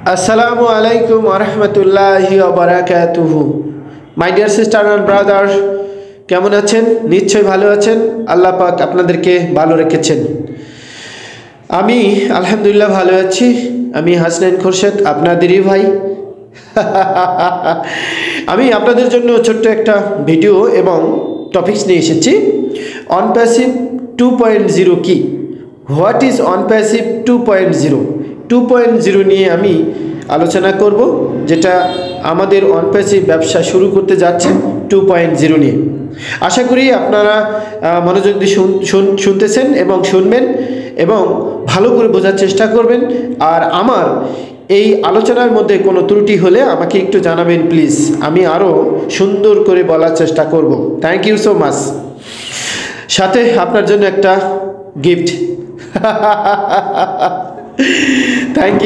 Assalamu alaikum wa rahmatullahi wa barakatuhu. My dear sister and brother, কেমন আছেন? নিশ্চয়ই ভালো আছেন। আল্লাহ পাক আপনাদেরকে ভালো রেখেছেন। আমি আলহামদুলিল্লাহ ভালো আছি। আমি হাসনাইন খোরশেদ, আপনাদেরই ভাই। আমি আপনাদের জন্য ছোট্ট একটা ভিডিও এবং টপিকস নিয়ে এসেছি। অনপ্যাসিভ 2.0 কি? What is অনপ্যাসিভ 2.0? 2.0 নিয়ে আমি আলোচনা করব, যেটা আমাদের অনপ্যাসিভ ব্যবসা শুরু করতে যাচ্ছে 2.0 নিয়ে। আশা করি আপনারা মনোযোগ দিয়ে শুনতেছেন এবং শুনবেন এবং ভালো করে বোঝার চেষ্টা করবেন। আর আমার এই আলোচনার মধ্যে কোনো ত্রুটি হলে আমাকে একটু জানাবেন প্লিজ, আমি আরও সুন্দর করে বলার চেষ্টা করব। Thank you so much. সাথে আপনার জন্য একটা গিফট। Thank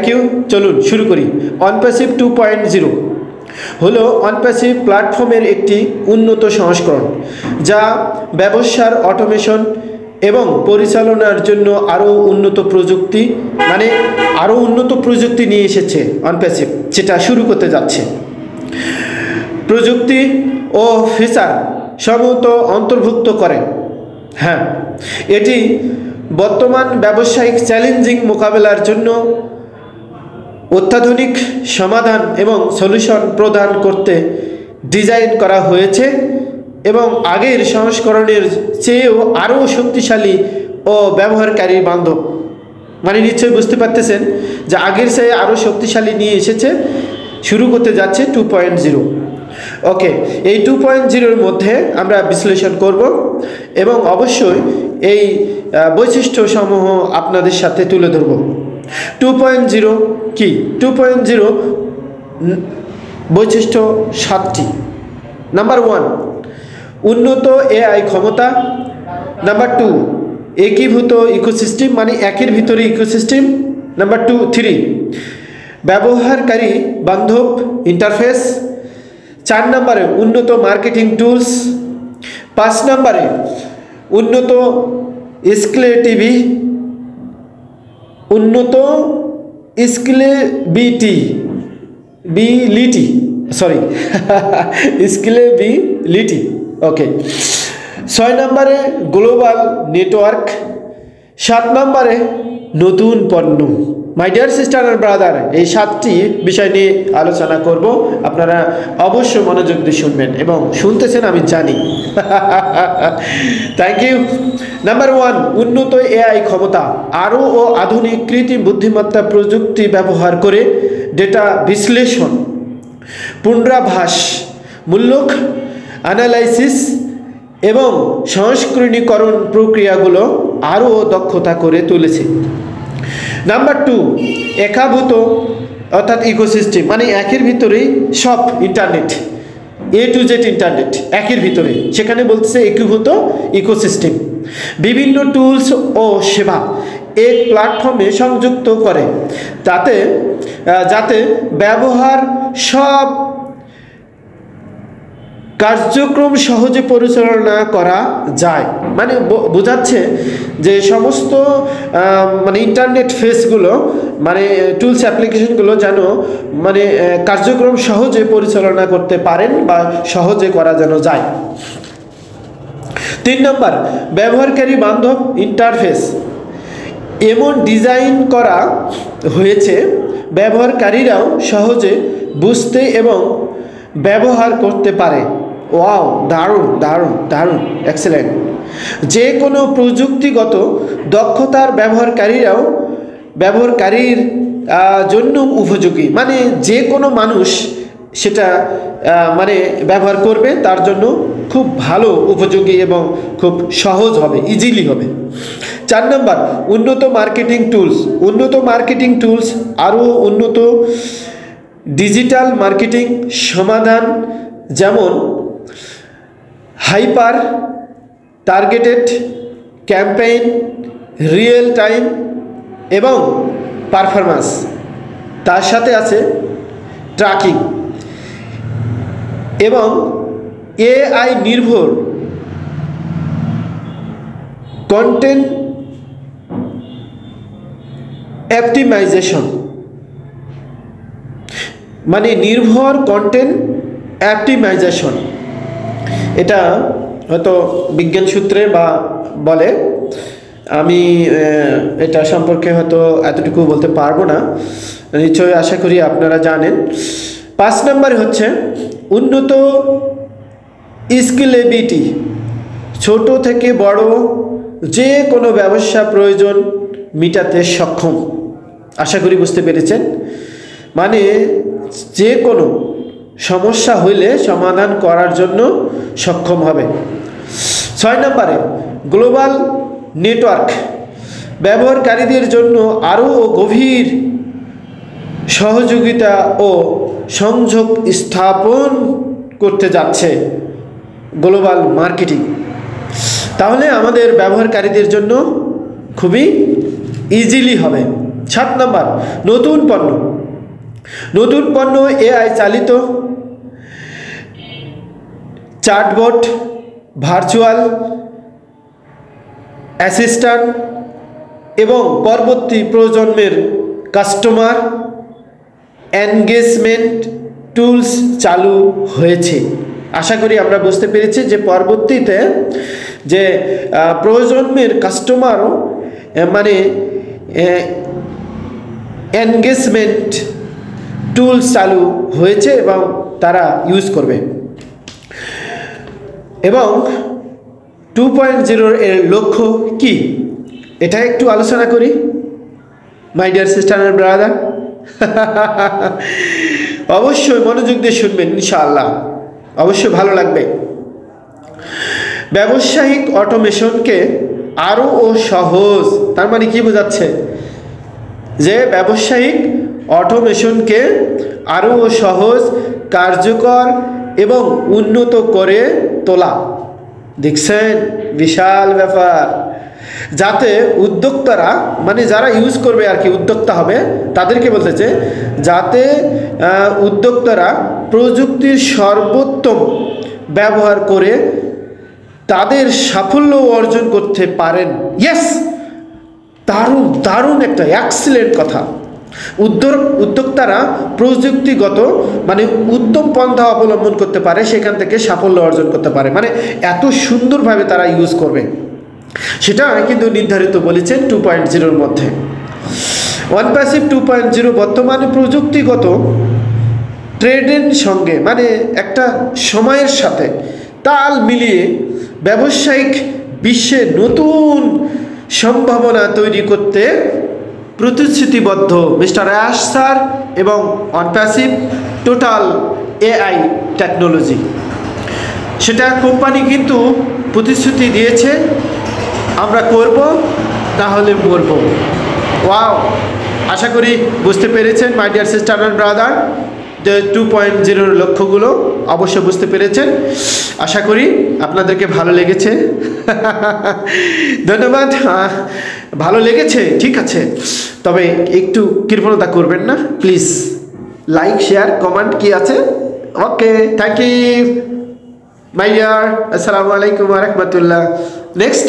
you. চলুন শুরু করি। অনপ্যাসিভ 2.0 হলো অনপ্যাসিভ প্ল্যাটফর্মের একটি উন্নত সংস্করণ, যা ব্যবসার অটোমেশন এবং পরিচালনার জন্য আরও উন্নত প্রযুক্তি নিয়ে এসেছে। অনপ্যাসিভ যেটা শুরু করতে যাচ্ছে, প্রযুক্তি ও ফিচার সমূহ অন্তর্ভুক্ত করে। হ্যাঁ, এটি বর্তমান ব্যবসায়িক চ্যালেঞ্জিং মোকাবেলার জন্য অত্যাধুনিক সমাধান এবং সলিউশন প্রদান করতে ডিজাইন করা হয়েছে এবং আগের সংস্করণের চেয়েও আরও শক্তিশালী ও ব্যবহারকারী বান্ধব। মানে নিশ্চয়ই বুঝতে পারতেছেন যে আগের চেয়ে আরও শক্তিশালী নিয়ে এসেছে, শুরু করতে যাচ্ছে 2.0। ওকে, এই 2.0-র মধ্যে আমরা বিশ্লেষণ করব এবং অবশ্যই এই বৈশিষ্ট্যসমূহ আপনাদের সাথে তুলে ধরব। 2.0 কি? 2.0 বৈশিষ্ট্য 7টি। নাম্বার 1, উন্নত এআই ক্ষমতা। নাম্বার 2, একীভূত ইকোসিস্টেম, মানে একের ভিতরে ইকোসিস্টেম। নাম্বার 3, ব্যবহারকারী বান্ধব ইন্টারফেস। 4 নম্বরে উন্নত মার্কেটিং টুলস। 5 নম্বরে উন্নত স্কেলেবিলিটি। ওকে। 6 নম্বরে গ্লোবাল নেটওয়ার্ক। 7 নম্বরে নতুন পণ্য। মাই ডিয়ার সিস্টার আর ব্রাদার, এই 7টি বিষয় নিয়ে আলোচনা করব। আপনারা অবশ্যই মনোযোগ দিয়ে শুনবেন এবং শুনতেছেন আমি জানি। Thank you. নাম্বার 1, উন্নত এআই ক্ষমতা। আরও আধুনিক কৃত্রিম বুদ্ধিমত্তা প্রযুক্তি ব্যবহার করে ডেটা বিশ্লেষণ, পুনরাভাস, মূল্যক অ্যানালাইসিস এবং সংস্করণীকরণ প্রক্রিয়াগুলো আরও দক্ষতা করে তুলেছে। নাম্বার 2, একীভূত অর্থাৎ ইকোসিস্টেম, মানে একের ভিতরেই সব internet, A to Z internet একের ভিতরে, সেখানে বলতেছে একীভূত ইকোসিস্টেম। বিভিন্ন টুলস ও সেবা এক প্ল্যাটফর্মে সংযুক্ত করে যাতে ব্যবহার সব কার্যক্রম সহজে পরিচালনা করা যায়। মানে বোঝাচ্ছে যে সমস্ত মানে ইন্টারনেট ফেসগুলো, মানে টুলস অ্যাপ্লিকেশনগুলো যেন মানে কার্যক্রম সহজে পরিচালনা করতে পারেন বা সহজে করা যেন যায়। 3 নম্বর, ব্যবহারকারী বান্ধব ইন্টারফেস। এমন ডিজাইন করা হয়েছে ব্যবহারকারীরাও সহজে বুঝতে এবং ব্যবহার করতে পারে। ওয়াও, দারুণ, এক্সেলেন্ট। যে কোনো প্রযুক্তিগত দক্ষতার ব্যবহারকারীর জন্য উপযোগী, মানে যে কোনো মানুষ সেটা মানে ব্যবহার করবে, তার জন্য খুব ভালো উপযোগী এবং খুব সহজ হবে, ইজিলি হবে। 4 নম্বর, উন্নত মার্কেটিং টুলস। আরও উন্নত ডিজিটাল মার্কেটিং সমাধান, যেমন hyper targeted campaign, real time এবং পারফরম্যান্স। তার সাথে আছে ট্র্যাকিং এবং এআই নির্ভর কন্টেন্ট অপটিমাইজেশন। মানে নির্ভর কন্টেন্ট অপটিমাইজেশন, এটা হয়তো বিজ্ঞান সূত্রে বা বলে, আমি এটা সম্পর্কে হয়তো এতটুকু বলতে পারবো না, নিশ্চয়ই আশা করি আপনারা জানেন। 5 নম্বরে হচ্ছে উন্নত স্কেলেবিলিটি, ছোট থেকে বড় যে কোনো ব্যবসা প্রয়োজন মেটাতে সক্ষম। আশা করি বুঝতে পেরেছেন, মানে যে কোনো সমস্যা হইলে সমাধান করার জন্য সক্ষম হবে। 6 নম্বরে গ্লোবাল নেটওয়ার্ক, ব্যবহারকারীদের জন্য আরও গভীর সহযোগিতা ও সংযোগ স্থাপন করতে যাচ্ছে গ্লোবাল মার্কেটিং। তাহলে আমাদের ব্যবহারকারীদের জন্য খুবই ইজিলি হবে। 7 নম্বর নতুন পণ্য, এআই চালিত চ্যাটবট, ভার্চুয়াল অ্যাসিস্ট্যান্ট এবং পরবর্তী প্রজন্মের কাস্টমার এনগেজমেন্ট টুলস চালু হয়েছে। আশা করি আমরা বুঝতে পেরেছি যে পরবর্তীতে যে প্রজন্মের কাস্টমারও মানে এনগেজমেন্ট টুলস চালু হয়েছে এবং তারা ইউজ করবে। এবং 2.0 এর লক্ষ্য কি, এটা একটু আলোচনা করি my dear sister and brother. অবশ্যই মনোযোগ দিয়ে শুনবেন, ইনশাআল্লাহ অবশ্যই ভালো লাগবে। ব্যবসায়িক অটোমেশনকে আরও সহজ, তার মানে কি বোঝাচ্ছে যে ব্যবসায়িক অটোমেশনকে আরও সহজ, কার্যকর এবং উন্নত করে তোলা। দেখছেন বিশাল ব্যাপার, যাতে উদ্যোক্তারা মানে যারা ইউজ করবে আর কি, উদ্যোক্তা হবে, তাদেরকে বলতেছে যাতে উদ্যোক্তারা প্রযুক্তির সর্বোত্তম ব্যবহার করে তাদের সাফল্য অর্জন করতে পারেন। ইয়েস, দারুণ দারুণ একটা এক্সিলেন্ট কথা। উদ্যোক্তারা প্রযুক্তিগত মানে উত্তম পন্থা অবলম্বন করতে পারে, সেখান থেকে সাফল্য অর্জন করতে পারে, মানে এত সুন্দরভাবে তারা ইউজ করবে, সেটা কিন্তু নির্ধারিত বলেছেন 2.0 মধ্যে। OnePassive 2.0 বর্তমানে প্রযুক্তিগত ট্রেন্ডের সঙ্গে মানে একটা সময়ের সাথে তাল মিলিয়ে ব্যবসায়িক বিশ্বে নতুন সম্ভাবনা তৈরি করতে প্রতিশ্রুতিবদ্ধ মিস্টার অ্যাশ স্যার এবং OnePassive টোটাল এআই টেকনোলজি। সেটা কোম্পানি কিন্তু প্রতিশ্রুতি দিয়েছে, আমরা করব তাহলে মরব। ওয়াও, আশা করি বুঝতে পেরেছেন মাই ডিয়ার সিস্টার অ্যান্ড ব্রাদার, যে 2.0 লক্ষ্যগুলো অবশ্যই বুঝতে পেরেছেন। আশা করি আপনাদেরকে ভালো লেগেছে। ধন্যবাদ। ভালো লেগেছে ঠিক আছে, তবে একটু কৃপণতা করবেন না প্লিজ। লাইক, শেয়ার, কমেন্ট কি আছে? ওকে, থ্যাংক ইউ মাই ডিয়ার। আসসালামু আলাইকুম ওয়া রাহমাতুল্লাহ। নেক্সট